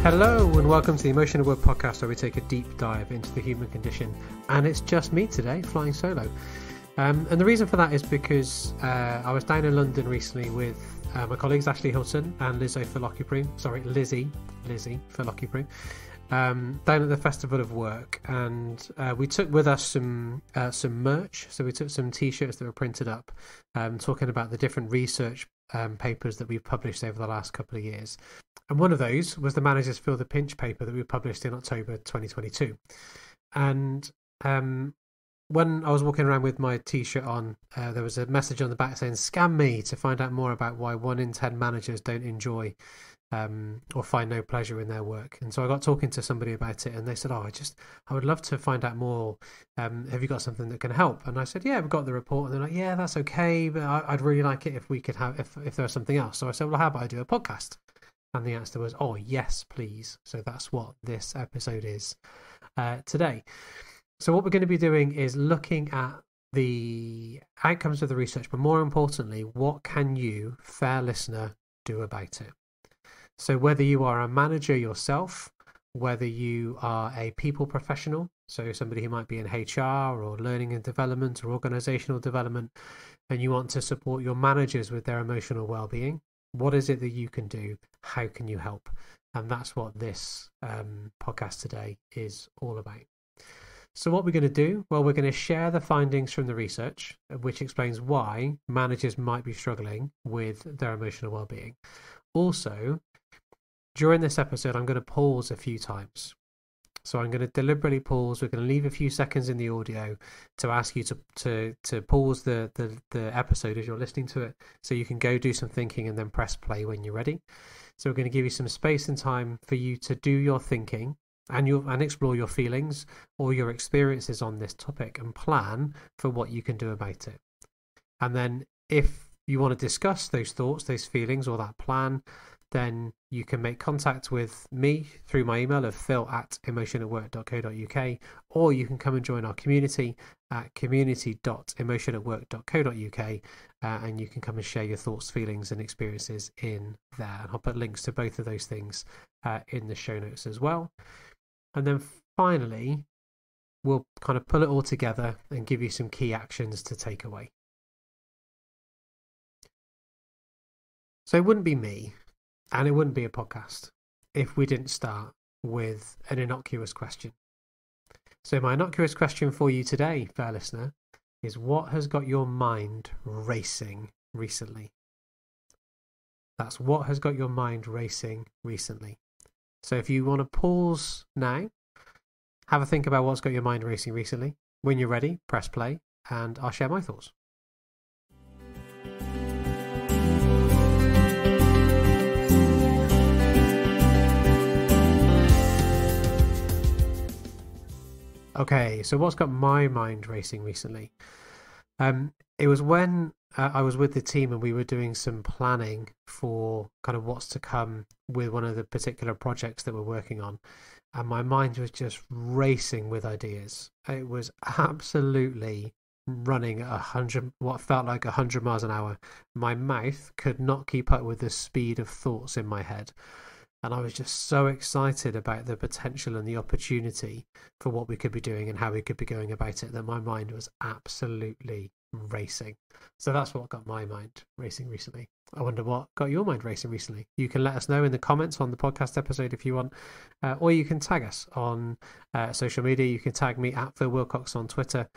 Hello and welcome to the Emotional Work Podcast, where we take a deep dive into the human condition. And it's just me today, flying solo. And the reason for that is because I was down in London recently with my colleagues Ashley Hilton and Lizzie Filocchi-Prue, down at the Festival of Work, and we took with us some merch. So we took some t-shirts that were printed up, talking about the different research papers that we've published over the last couple of years. And one of those was the Managers Feel the Pinch paper that we published in October 2022. And when I was walking around with my t-shirt on, there was a message on the back saying, "Scam me to find out more about why 1 in 10 managers don't enjoy or find no pleasure in their work." And so I got talking to somebody about it, and they said, I would love to find out more. Have you got something that can help? And I said, yeah, we've got the report. And they're like, yeah, that's okay, but I'd really like it if we could have, if there was something else. So I said, well, how about I do a podcast? And the answer was, oh, yes, please. So that's what this episode is today. So what we're going to be doing is looking at the outcomes of the research, but more importantly, what can you, fair listener, do about it? So whether you are a manager yourself, whether you are a people professional, so somebody who might be in HR or learning and development or organisational development, and you want to support your managers with their emotional well-being, what is it that you can do? How can you help? And that's what this podcast today is all about. So what we're going to do, well, we're going to share the findings from the research, which explains why managers might be struggling with their emotional well-being. Also, during this episode, I'm going to pause a few times. So I'm going to deliberately pause. We're going to leave a few seconds in the audio to ask you to pause the episode as you're listening to it, so you can go do some thinking and then press play when you're ready. So we're going to give you some space and time for you to do your thinking and explore your feelings or your experiences on this topic and plan for what you can do about it. And then if you want to discuss those thoughts, those feelings, or that plan, then you can make contact with me through my email of phil@emotionatwork.co.uk, or you can come and join our community at community.emotionatwork.co.uk, and you can come and share your thoughts, feelings and experiences in there. And I'll put links to both of those things in the show notes as well. And then finally, we'll kind of pull it all together and give you some key actions to take away. So it wouldn't be me, and it wouldn't be a podcast, if we didn't start with an innocuous question. So my innocuous question for you today, fair listener, is what has got your mind racing recently? That's what has got your mind racing recently. So if you want to pause now, have a think about what's got your mind racing recently. When you're ready, press play, and I'll share my thoughts. Okay, so what's got my mind racing recently? It was when I was with the team and we were doing some planning for kind of what's to come with one of the particular projects that we're working on. And my mind was just racing with ideas. It was absolutely running at what felt like 100 miles an hour. My mouth could not keep up with the speed of thoughts in my head. And I was just so excited about the potential and the opportunity for what we could be doing and how we could be going about it, that my mind was absolutely racing. So that's what got my mind racing recently. I wonder what got your mind racing recently. You can let us know in the comments on the podcast episode if you want, or you can tag us on social media. You can tag me at Phil Wilcox on Twitter,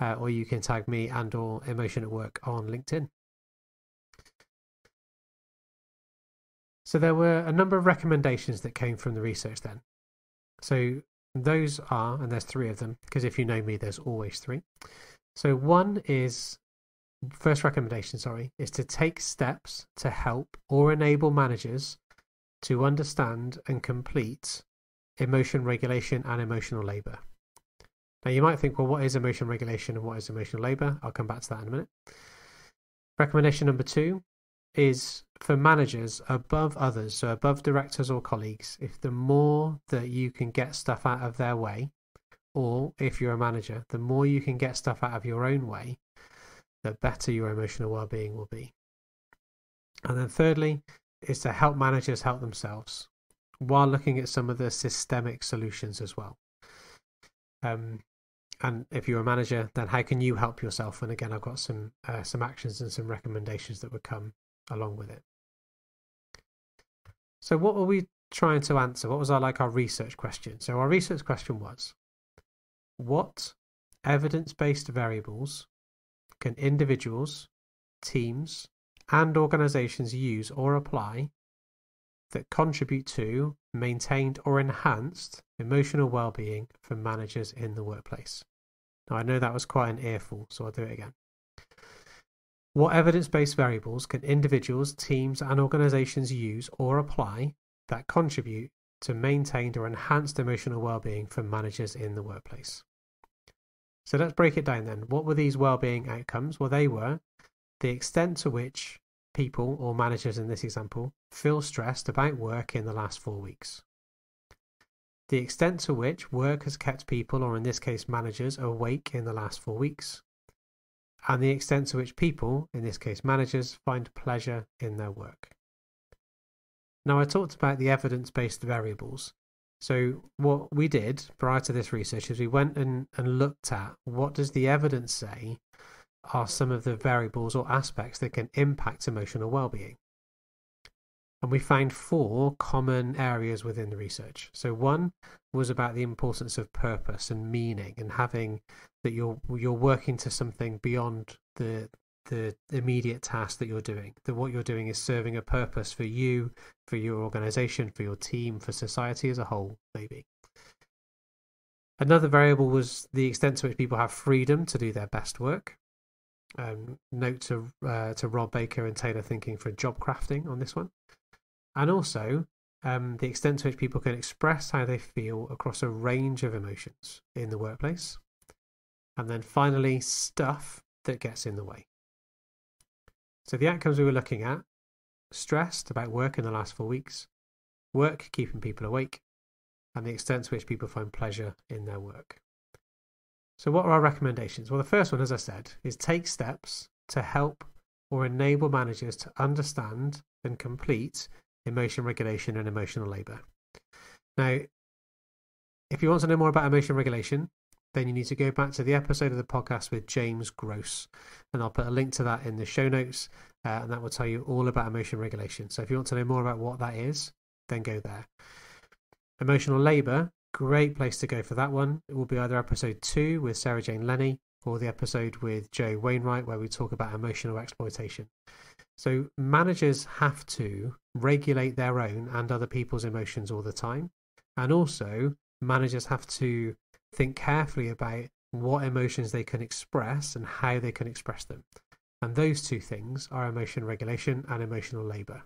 or you can tag me and or Emotion at Work on LinkedIn. So there were a number of recommendations that came from the research then. So those are, and there's 3 of them, because if you know me, there's always 3. So first recommendation, is to take steps to help or enable managers to understand and complete emotion regulation and emotional labour. Now you might think, well, what is emotion regulation and what is emotional labour? I'll come back to that in a minute. Recommendation number 2 is for managers above others, so above directors or colleagues, if the more that you can get stuff out of their way, or if you're a manager, the more you can get stuff out of your own way, the better your emotional well-being will be. And then thirdly is to help managers help themselves, while looking at some of the systemic solutions as well. And if you're a manager, then how can you help yourself? And again, I've got some actions and some recommendations that would come along with it. So what were we trying to answer? What was our research question? So our research question was, what evidence-based variables can individuals, teams, and organisations use or apply that contribute to maintained or enhanced emotional well-being for managers in the workplace? Now, I know that was quite an earful, so I'll do it again. What evidence-based variables can individuals, teams, and organisations use or apply that contribute to maintained or enhanced emotional well-being for managers in the workplace? So let's break it down then. What were these well-being outcomes? Well, they were the extent to which people, or managers in this example, feel stressed about work in the last 4 weeks. The extent to which work has kept people, or in this case managers, awake in the last 4 weeks. And the extent to which people, in this case managers, find pleasure in their work. Now, I talked about the evidence-based variables. So what we did prior to this research is we went and looked at what does the evidence say are some of the variables or aspects that can impact emotional well-being. And we found 4 common areas within the research. So one was about the importance of purpose and meaning, and having that you're working to something beyond the immediate task that you're doing. That what you're doing is serving a purpose for you, for your organisation, for your team, for society as a whole, maybe. Another variable was the extent to which people have freedom to do their best work. Note to Rob Baker and Taylor Thinking for job crafting on this one. And also the extent to which people can express how they feel across a range of emotions in the workplace. And then finally, stuff that gets in the way. So the outcomes we were looking at: stressed about work in the last 4 weeks, work keeping people awake, and the extent to which people find pleasure in their work. So what are our recommendations? Well, the first one, as I said, is take steps to help or enable managers to understand and complete emotion regulation and emotional labour. Now, if you want to know more about emotion regulation, then you need to go back to the episode of the podcast with James Gross, and I'll put a link to that in the show notes, and that will tell you all about emotion regulation. So if you want to know more about what that is, then go there. Emotional labour, great place to go for that one. It will be either episode 2 with Sarah Jane Lenny or the episode with Joe Wainwright, where we talk about emotional exploitation. So managers have to regulate their own and other people's emotions all the time. And also managers have to think carefully about what emotions they can express and how they can express them. And those 2 things are emotion regulation and emotional labour.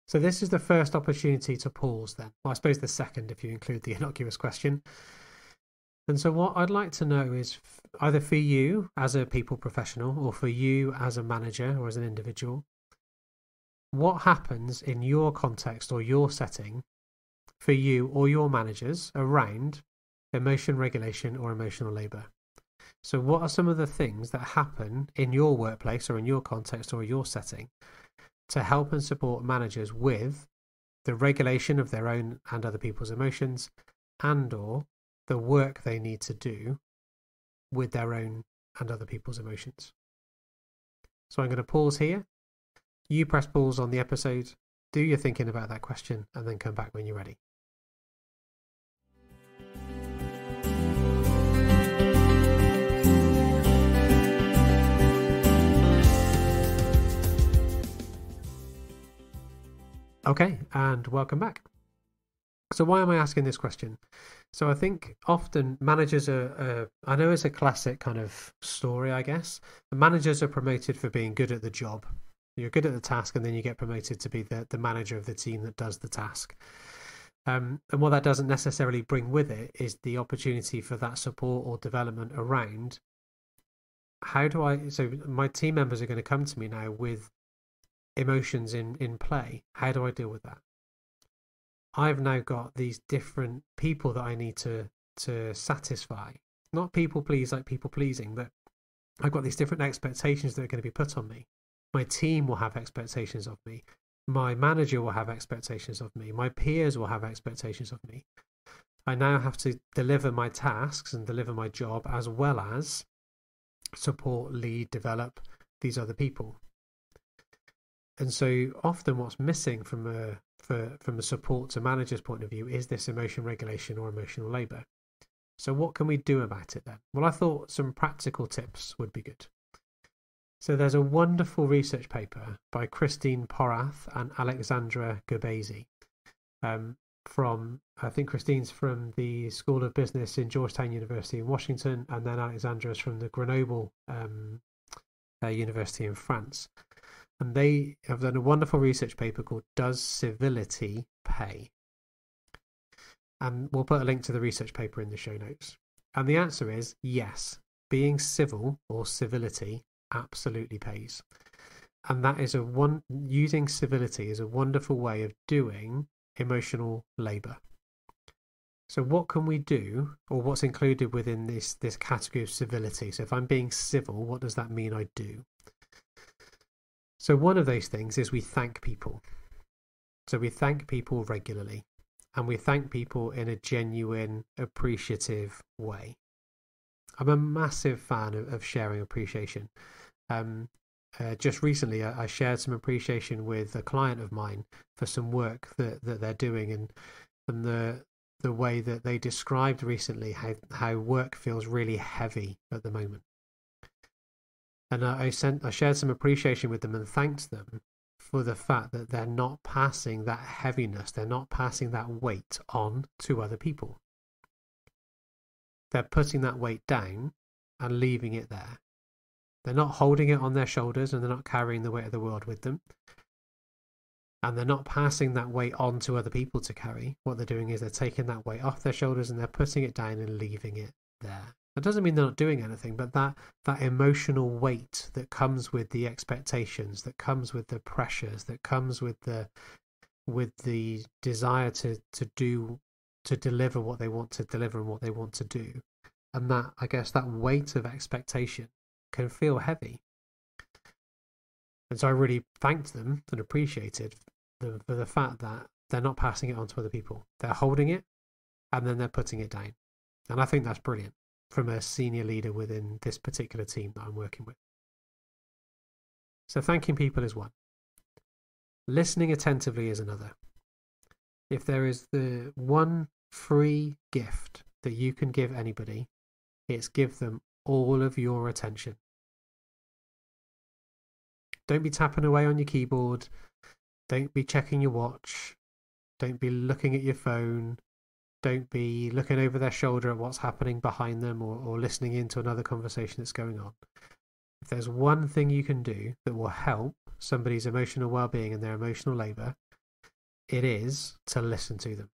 So this is the first opportunity to pause then. Well, I suppose the second if you include the innocuous question. And so what I'd like to know is, either for you as a people professional or for you as a manager or as an individual, what happens in your context or your setting for you or your managers around emotion regulation or emotional labour? So what are some of the things that happen in your workplace or in your context or your setting to help and support managers with the regulation of their own and other people's emotions, and or the work they need to do with their own and other people's emotions? So I'm going to pause here. You press pause on the episode, do your thinking about that question, and then come back when you're ready. Okay, and welcome back. So why am I asking this question? So I think often managers are, I know it's a classic kind of story, I guess. The managers are promoted for being good at the job. You're good at the task, and then you get promoted to be the manager of the team that does the task. And what that doesn't necessarily bring with it is the opportunity for that support or development around so my team members are going to come to me now with emotions in play. How do I deal with that? I've now got these different people that I need to satisfy. Not people please like people pleasing, but I've got these different expectations that are going to be put on me. My team will have expectations of me. My manager will have expectations of me. My peers will have expectations of me. I now have to deliver my tasks and deliver my job, as well as support, lead, develop these other people. And so often what's missing from a support to manager's point of view is this emotion regulation or emotional labour. So what can we do about it then? Well, I thought some practical tips would be good. So there's a wonderful research paper by Christine Porath and Alexandra Gerbasi from, I think Christine's from the School of Business in Georgetown University in Washington, and then Alexandra is from the Grenoble University in France. And they have done a wonderful research paper called Does Civility Pay? And we'll put a link to the research paper in the show notes. And the answer is yes, being civil or civility absolutely pays. And that is using civility is a wonderful way of doing emotional labour. So what can we do, or what's included within this category of civility? So if I'm being civil, what does that mean I do? So one of those things is we thank people. So we thank people regularly, and we thank people in a genuine, appreciative way. I'm a massive fan of sharing appreciation. Just recently, I shared some appreciation with a client of mine for some work that they're doing, and the way that they described recently how work feels really heavy at the moment. And I shared some appreciation with them and thanked them for the fact that they're not passing that heaviness, they're not passing that weight on to other people. They're putting that weight down and leaving it there. They're not holding it on their shoulders, and they're not carrying the weight of the world with them. And they're not passing that weight on to other people to carry. What they're doing is they're taking that weight off their shoulders and they're putting it down and leaving it there. That doesn't mean they're not doing anything, but that emotional weight that comes with the expectations, that comes with the pressures, that comes with the desire to deliver what they want to deliver and what they want to do. And that, I guess, that weight of expectation can feel heavy. And so I really thanked them and appreciated them for the fact that they're not passing it on to other people. They're holding it and then they're putting it down. And I think that's brilliant from a senior leader within this particular team that I'm working with. So thanking people is one. Listening attentively is another. If there is the one free gift that you can give anybody, it's give them all of your attention. Don't be tapping away on your keyboard. Don't be checking your watch. Don't be looking at your phone. Don't be looking over their shoulder at what's happening behind them, or listening into another conversation that's going on. If there's one thing you can do that will help somebody's emotional well-being and their emotional labour, it is to listen to them.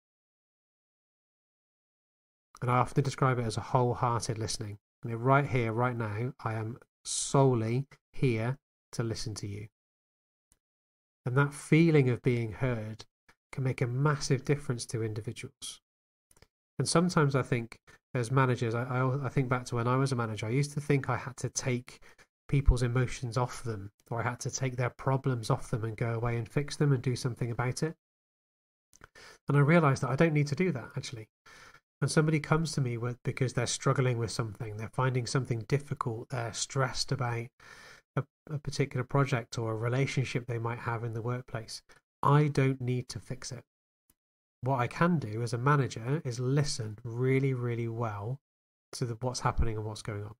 And I often describe it as a wholehearted listening. Right here, right now, I am solely here to listen to you. And that feeling of being heard can make a massive difference to individuals. And sometimes I think as managers, I think back to when I was a manager, I used to think I had to take people's emotions off them, or I had to take their problems off them and go away and fix them and do something about it. And I realised that I don't need to do that, actually. When somebody comes to me because they're struggling with something, they're finding something difficult, they're stressed about a particular project or a relationship they might have in the workplace, I don't need to fix it. What I can do as a manager is listen really, really well to what's happening and what's going on.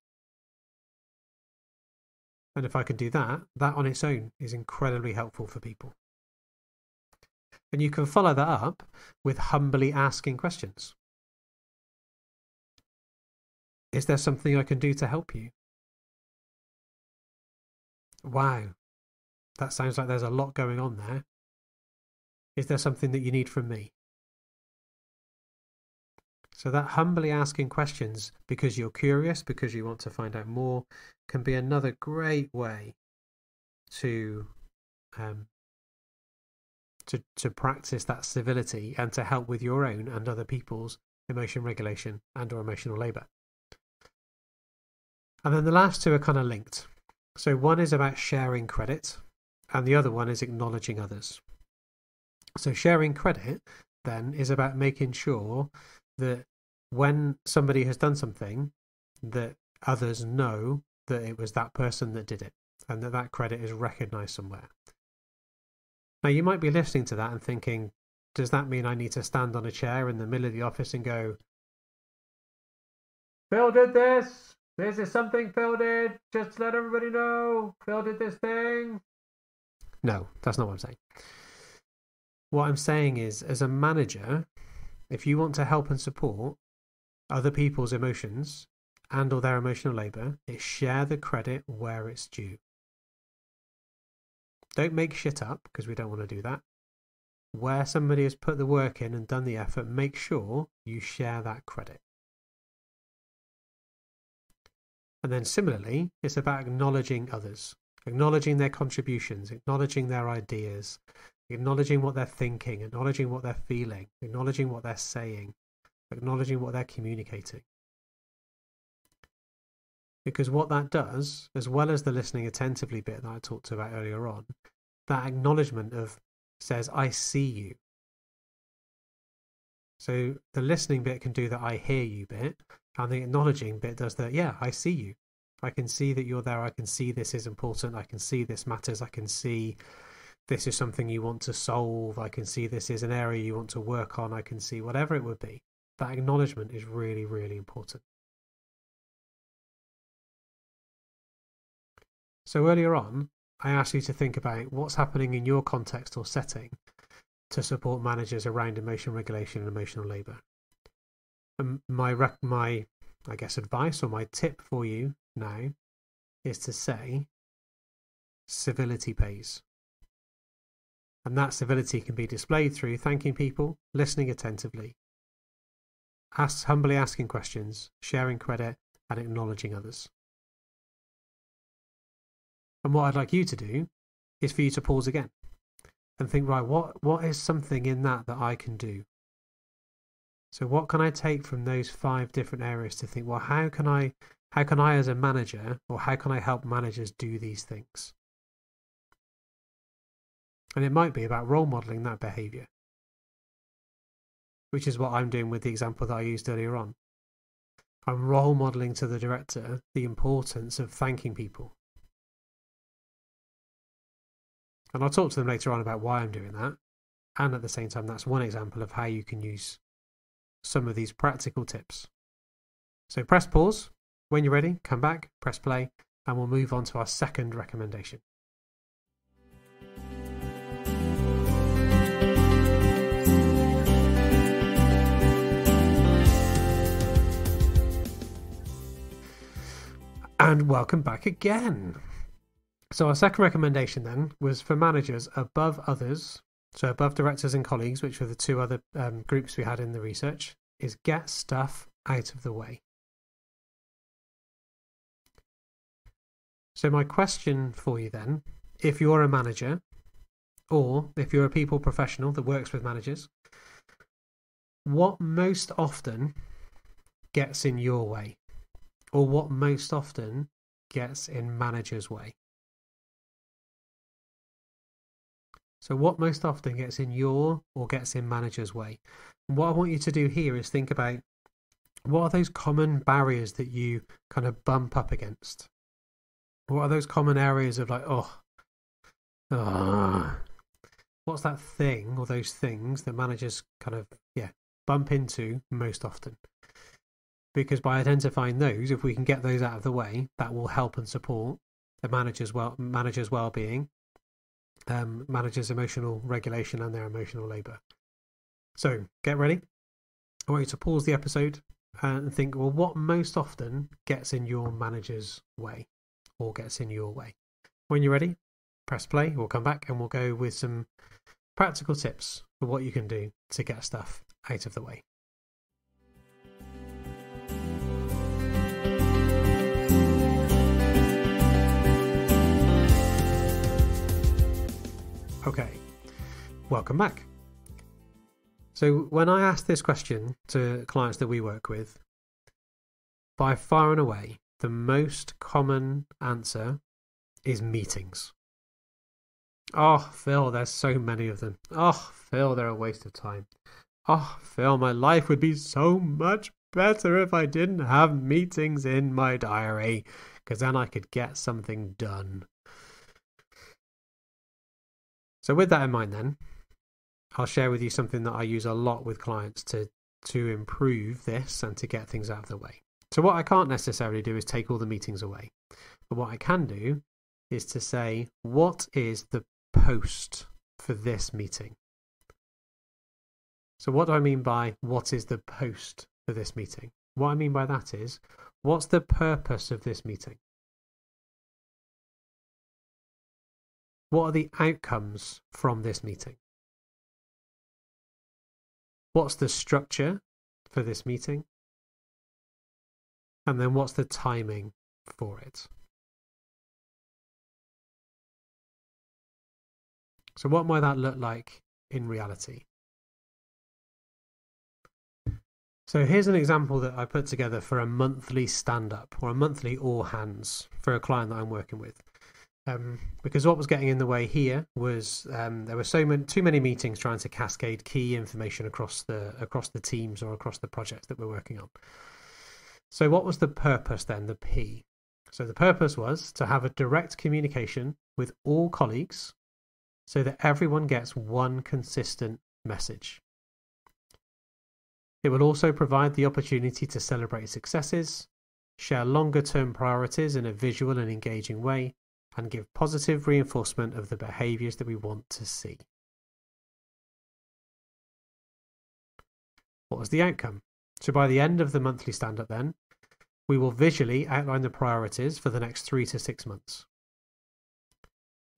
And if I can do that, that on its own is incredibly helpful for people. And you can follow that up with humbly asking questions. Is there something I can do to help you? Wow, that sounds like there's a lot going on there. Is there something that you need from me? So that humbly asking questions because you're curious, because you want to find out more, can be another great way to practice that civility and to help with your own and other people's emotion regulation and or emotional labour. And then the last two are kind of linked. So one is about sharing credit and the other one is acknowledging others. So sharing credit then is about making sure that when somebody has done something, that others know that it was that person that did it, and that that credit is recognised somewhere. Now, you might be listening to that and thinking, does that mean I need to stand on a chair in the middle of the office and go, Phil did this. This is something Phil did. Just to let everybody know, Phil did this thing. No, that's not what I'm saying. What I'm saying is, as a manager, if you want to help and support other people's emotions and or their emotional labour, it's share the credit where it's due. Don't make shit up, because we don't want to do that. Where somebody has put the work in and done the effort, make sure you share that credit. And then similarly, it's about acknowledging others, acknowledging their contributions, acknowledging their ideas, acknowledging what they're thinking, acknowledging what they're feeling, acknowledging what they're saying, acknowledging what they're communicating. Because what that does, as well as the listening attentively bit that I talked about earlier on, that acknowledgement of says, I see you. So the listening bit can do the I hear you bit, and the acknowledging bit does the, yeah, I see you. I can see that you're there. I can see this is important. I can see this matters. I can see this is something you want to solve. I can see this is an area you want to work on. I can see whatever it would be. That acknowledgement is really, really important. So earlier on, I asked you to think about what's happening in your context or setting to support managers around emotion regulation and emotional labour. And my I guess advice or my tip for you now is to say civility pays. And that civility can be displayed through thanking people, listening attentively, humbly asking questions, sharing credit, and acknowledging others. And what I'd like you to do is for you to pause again and think, right, what is something in that I can do? So what can I take from those 5 different areas to think, well, how can I as a manager, or how can I help managers do these things? And it might be about role modelling that behaviour, which is what I'm doing with the example that I used earlier on. I'm role modelling to the director the importance of thanking people. And I'll talk to them later on about why I'm doing that. And at the same time, that's one example of how you can use some of these practical tips. So press pause. When you're ready, come back, press play, and we'll move on to our second recommendation. And welcome back again. So our second recommendation then was for managers above others, so above directors and colleagues, which were the 2 other groups we had in the research, is get stuff out of the way. So my question for you then, if you're a manager, or if you're a people professional that works with managers, what most often gets in your way? Or what most often gets in managers' way? So what most often gets in your or gets in managers' way? And what I want you to do here is think about what are those common barriers that you kind of bump up against? What are those common areas of like, what's that thing or those things that managers kind of, bump into most often? Because by identifying those, if we can get those out of the way, that will help and support the manager's well-being, managers' emotional regulation and their emotional labour. So get ready. I want you to pause the episode and think, well, what most often gets in your manager's way or gets in your way? When you're ready, press play. We'll come back and we'll go with some practical tips for what you can do to get stuff out of the way. Okay, welcome back. So when I ask this question to clients that we work with, by far and away, the most common answer is meetings. Oh, Phil, there's so many of them. Oh, Phil, they're a waste of time. Oh, Phil, my life would be so much better if I didn't have meetings in my diary, because then I could get something done. So with that in mind then, I'll share with you something that I use a lot with clients to improve this and to get things out of the way. So what I can't necessarily do is take all the meetings away. But what I can do is to say, what is the post for this meeting? So what do I mean by what is the post for this meeting? What I mean by that is, what's the purpose of this meeting? What are the outcomes from this meeting? What's the structure for this meeting? And then what's the timing for it? So what might that look like in reality? So here's an example that I put together for a monthly stand-up or a monthly all hands for a client that I'm working with. Because what was getting in the way here was there were too many meetings trying to cascade key information across the teams or across the projects that we're working on. So what was the purpose then, the P? So the purpose was to have a direct communication with all colleagues so that everyone gets one consistent message. It will also provide the opportunity to celebrate successes, share longer-term priorities in a visual and engaging way, and give positive reinforcement of the behaviours that we want to see. What was the outcome? So by the end of the monthly stand-up then, we will visually outline the priorities for the next 3 to 6 months.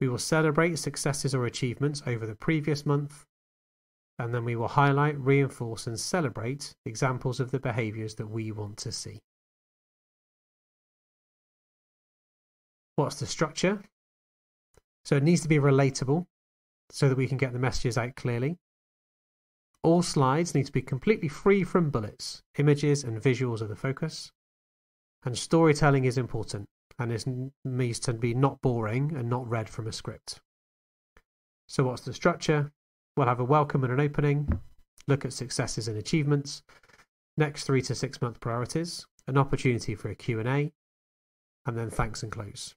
We will celebrate successes or achievements over the previous month, and then we will highlight, reinforce and celebrate examples of the behaviours that we want to see. What's the structure? So it needs to be relatable so that we can get the messages out clearly. All slides need to be completely free from bullets. Images and visuals are the focus. And storytelling is important, and it needs to be not boring and not read from a script. So what's the structure? We'll have a welcome and an opening, look at successes and achievements, next 3 to 6 month priorities, an opportunity for a Q&A, and then thanks and close.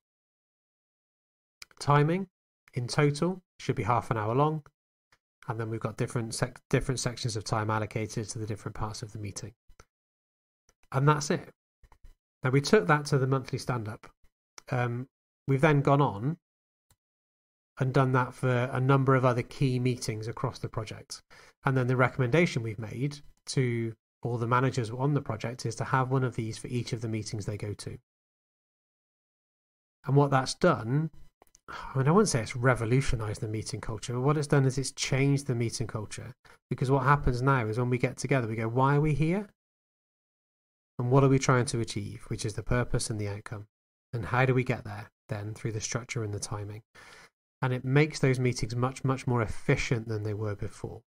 Timing, in total, should be half an hour long, and then we've got different sections of time allocated to the different parts of the meeting. And that's it. Now we took that to the monthly stand-up. We've then gone on and done that for a number of other key meetings across the project. And then the recommendation we've made to all the managers on the project is to have one of these for each of the meetings they go to. And what that's done, I mean, I wouldn't say it's revolutionized the meeting culture, but what it's done is it's changed the meeting culture. Because what happens now is when we get together, we go, why are we here? And what are we trying to achieve, which is the purpose and the outcome. And how do we get there then through the structure and the timing? And it makes those meetings much, much more efficient than they were before.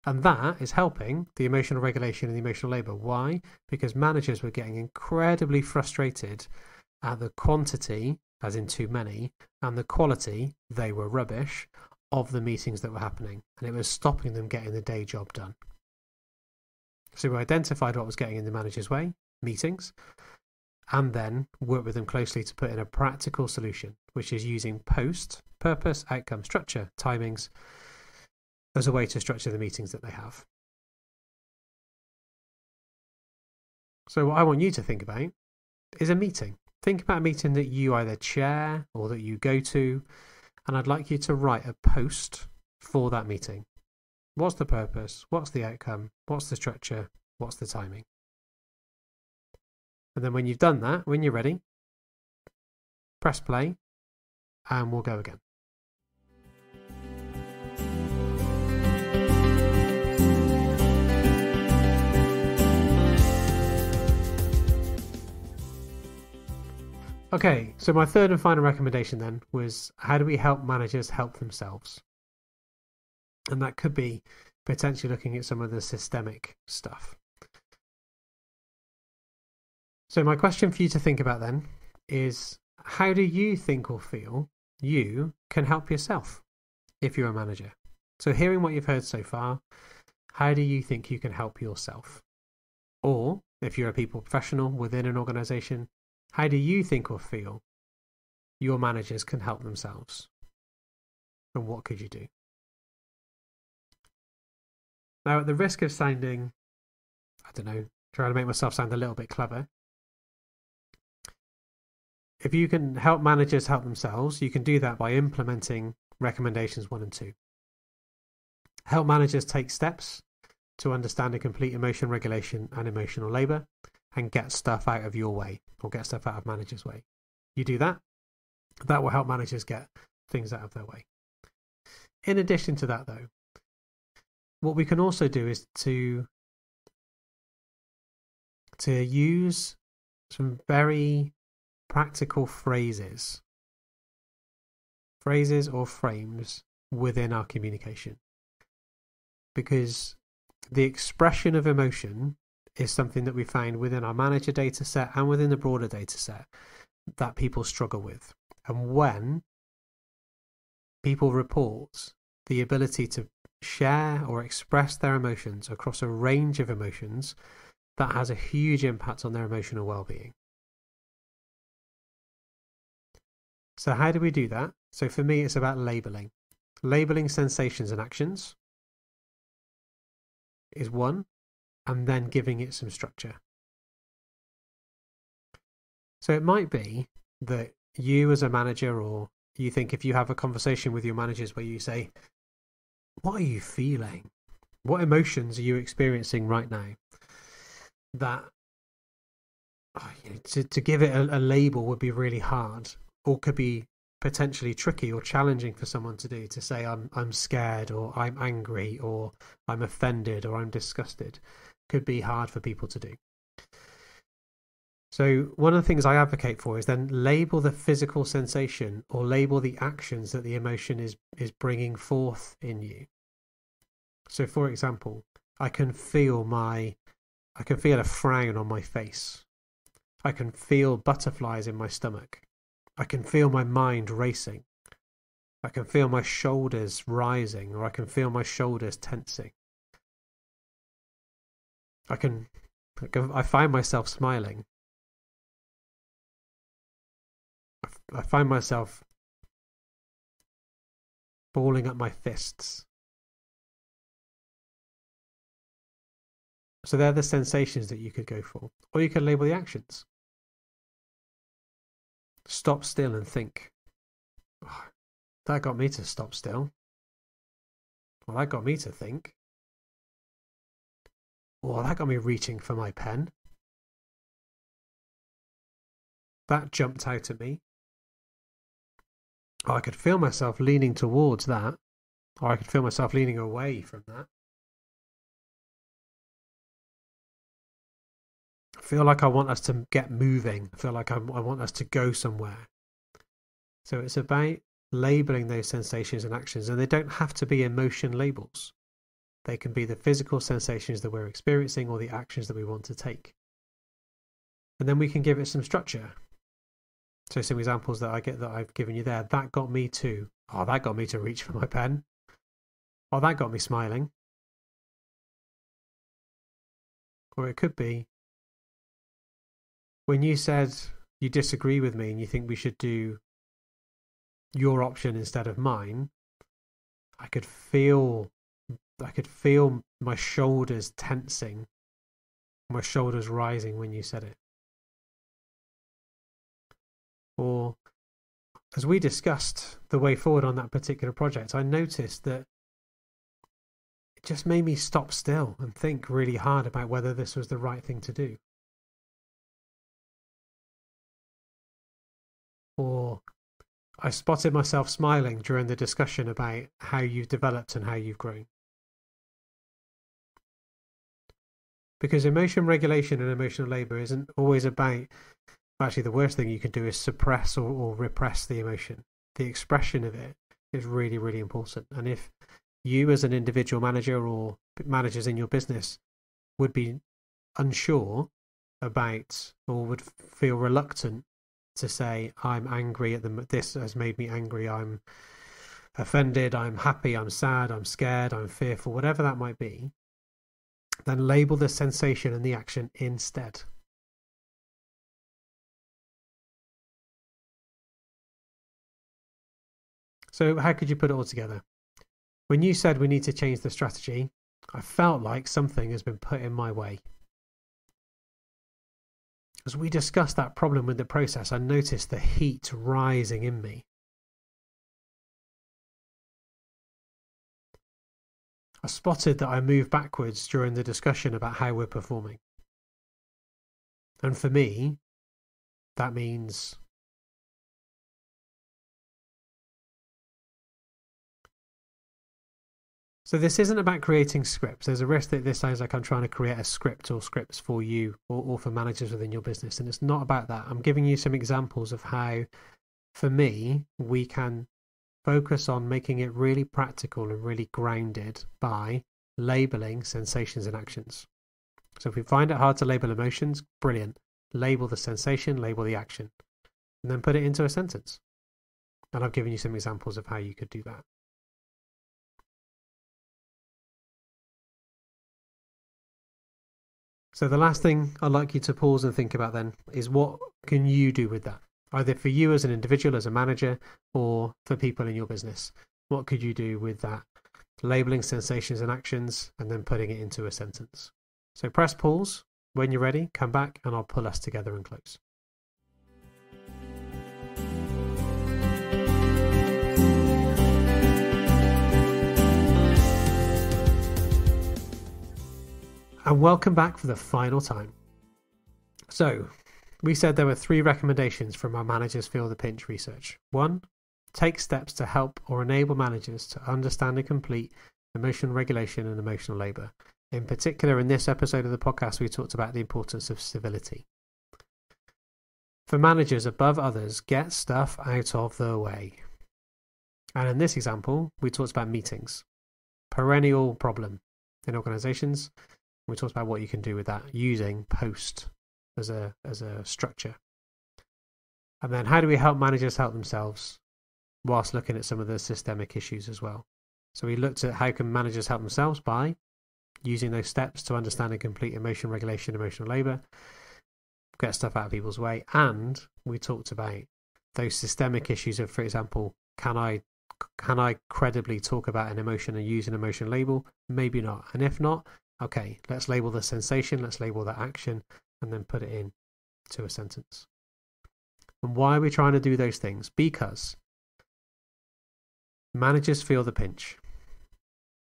And that is helping the emotional regulation and the emotional labour. Why? Because managers were getting incredibly frustrated at the quantity, as in too many, and the quality, they were rubbish, of the meetings that were happening. And it was stopping them getting the day job done. So we identified what was getting in the manager's way, meetings, and then work with them closely to put in a practical solution, which is using post, purpose, outcome, structure, timings as a way to structure the meetings that they have. So what I want you to think about is a meeting. Think about a meeting that you either chair or that you go to, and I'd like you to write a post for that meeting. What's the purpose? What's the outcome? What's the structure? What's the timing? And then when you've done that, when you're ready, press play and we'll go again. Okay, so my third and final recommendation then was, how do we help managers help themselves? And that could be potentially looking at some of the systemic stuff. So my question for you to think about then is, how do you think or feel you can help yourself if you're a manager. So hearing what you've heard so far, how do you think you can help yourself? Or if you're a people professional within an organisation, how do you think or feel your managers can help themselves? And what could you do? Now, at the risk of sounding, I don't know, trying to make myself sound a little bit clever, if you can help managers help themselves, you can do that by implementing recommendations 1 and 2. Help managers take steps to understand and complete emotion regulation and emotional labour, and get stuff out of your way, or get stuff out of managers' way. You do that, that will help managers get things out of their way. In addition to that, though, what we can also do is to use some very practical phrases or frames within our communication. Because the expression of emotion is something that we find within our manager data set and within the broader data set that people struggle with. And when people report the ability to share or express their emotions across a range of emotions, that has a huge impact on their emotional well-being. So how do we do that? So for me, it's about labeling. Labeling sensations and actions is one, and then giving it some structure. So it might be that you as a manager, or you think if you have a conversation with your managers where you say, what are you feeling? What emotions are you experiencing right now? That to give it a label would be really hard, or could be potentially tricky or challenging for someone to do, to say I'm scared, or I'm angry, or I'm offended, or I'm disgusted. Could be hard for people to do. So one of the things I advocate for is then label the physical sensation, or label the actions that the emotion is bringing forth in you. So for example, I can feel a frown on my face. I can feel butterflies in my stomach. I can feel my mind racing. I can feel my shoulders rising, or I can feel my shoulders tensing. I find myself smiling. I find myself balling up my fists. So they're the sensations that you could go for. Or you could label the actions. Stop still and think. Oh, that got me to stop still. Well, that got me to think. Well, that got me reaching for my pen. That jumped out at me. Oh, I could feel myself leaning towards that. Or I could feel myself leaning away from that. I feel like I want us to get moving. I feel like I want us to go somewhere. So it's about labeling those sensations and actions, and they don't have to be emotion labels. They can be the physical sensations that we're experiencing, or the actions that we want to take. And then we can give it some structure. So some examples that I've given you there. That got me to, that got me to reach for my pen. Oh, that got me smiling. Or it could be, when you said you disagree with me and you think we should do your option instead of mine, I could feel my shoulders tensing, my shoulders rising when you said it. Or, as we discussed the way forward on that particular project, I noticed that it just made me stop still and think really hard about whether this was the right thing to do. Or I spotted myself smiling during the discussion about how you've developed and how you've grown. Because emotion regulation and emotional labour isn't always about, actually the worst thing you can do is suppress or repress the emotion. The expression of it is really, really important. And if you as an individual manager, or managers in your business, would be unsure about, or would feel reluctant to say, I'm angry at this has made me angry, I'm offended, I'm happy, I'm sad, I'm scared, I'm fearful, whatever that might be, then label the sensation and the action instead. So how could you put it all together? When you said we need to change the strategy, I felt like something has been put in my way. As we discussed that problem with the process, I noticed the heat rising in me. I spotted that I moved backwards during the discussion about how we're performing. And for me, that means so this isn't about creating scripts. There's a risk that this sounds like I'm trying to create a script or scripts for you or for managers within your business. And it's not about that. I'm giving you some examples of how, for me, we can focus on making it really practical and really grounded by labeling sensations and actions. So if we find it hard to label emotions, brilliant. Label the sensation, label the action, and then put it into a sentence. And I've given you some examples of how you could do that. So the last thing I'd like you to pause and think about then is, what can you do with that? Either for you as an individual, as a manager, or for people in your business. What could you do with that? Labeling sensations and actions and then putting it into a sentence. So press pause. When you're ready, come back and I'll pull us together and close. And welcome back for the final time. So, we said there were 3 recommendations from our Managers Feel the Pinch research. 1, take steps to help or enable managers to understand and complete emotional regulation and emotional labour. In particular, in this episode of the podcast, we talked about the importance of civility. For managers above others, get stuff out of the way. And in this example, we talked about meetings. Perennial problem in organisations. We talked about what you can do with that using POST as a structure. And then how do we help managers help themselves whilst looking at some of the systemic issues as well? So we looked at how can managers help themselves by using those steps to understand and complete emotion regulation, emotional labour, get stuff out of people's way. And we talked about those systemic issues of, for example, can I credibly talk about an emotion and use an emotion label? Maybe not. And if not, okay, let's label the sensation, let's label that action, and then put it in to a sentence. And why are we trying to do those things? Because managers feel the pinch.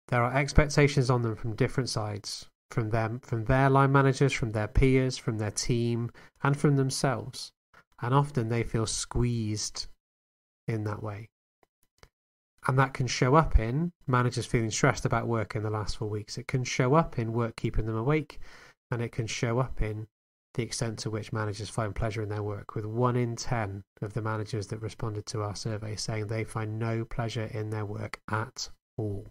There are expectations on them from different sides, from their line managers, from their peers, from their team, and from themselves. And often they feel squeezed in that way. And that can show up in managers feeling stressed about work in the last 4 weeks. It can show up in work keeping them awake, and it can show up in the extent to which managers find pleasure in their work, with 1 in 10 of the managers that responded to our survey saying they find no pleasure in their work at all.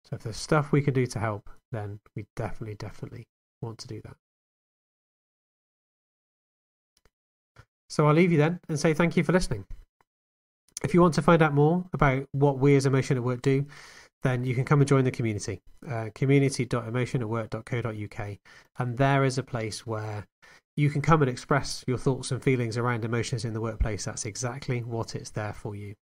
So if there's stuff we can do to help, then we definitely want to do that. So I'll leave you then and say thank you for listening. If you want to find out more about what we as Emotion at Work do, then you can come and join the community, community.emotionatwork.co.uk. And there is a place where you can come and express your thoughts and feelings around emotions in the workplace. That's exactly what it's there for you.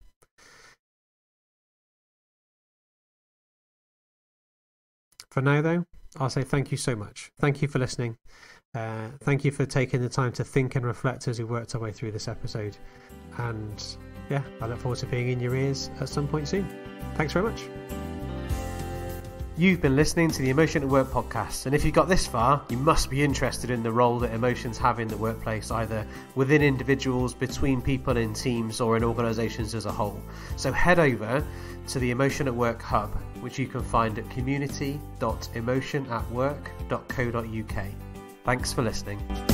For now, though, I'll say thank you so much. Thank you for listening. Thank you for taking the time to think and reflect as we worked our way through this episode. And yeah, I look forward to being in your ears at some point soon. Thanks very much. You've been listening to the Emotion at Work podcast, and if you got this far, you must be interested in the role that emotions have in the workplace, either within individuals, between people in teams, or in organisations as a whole. So head over to the Emotion at Work hub, which you can find at community.emotionatwork.co.uk. Thanks for listening.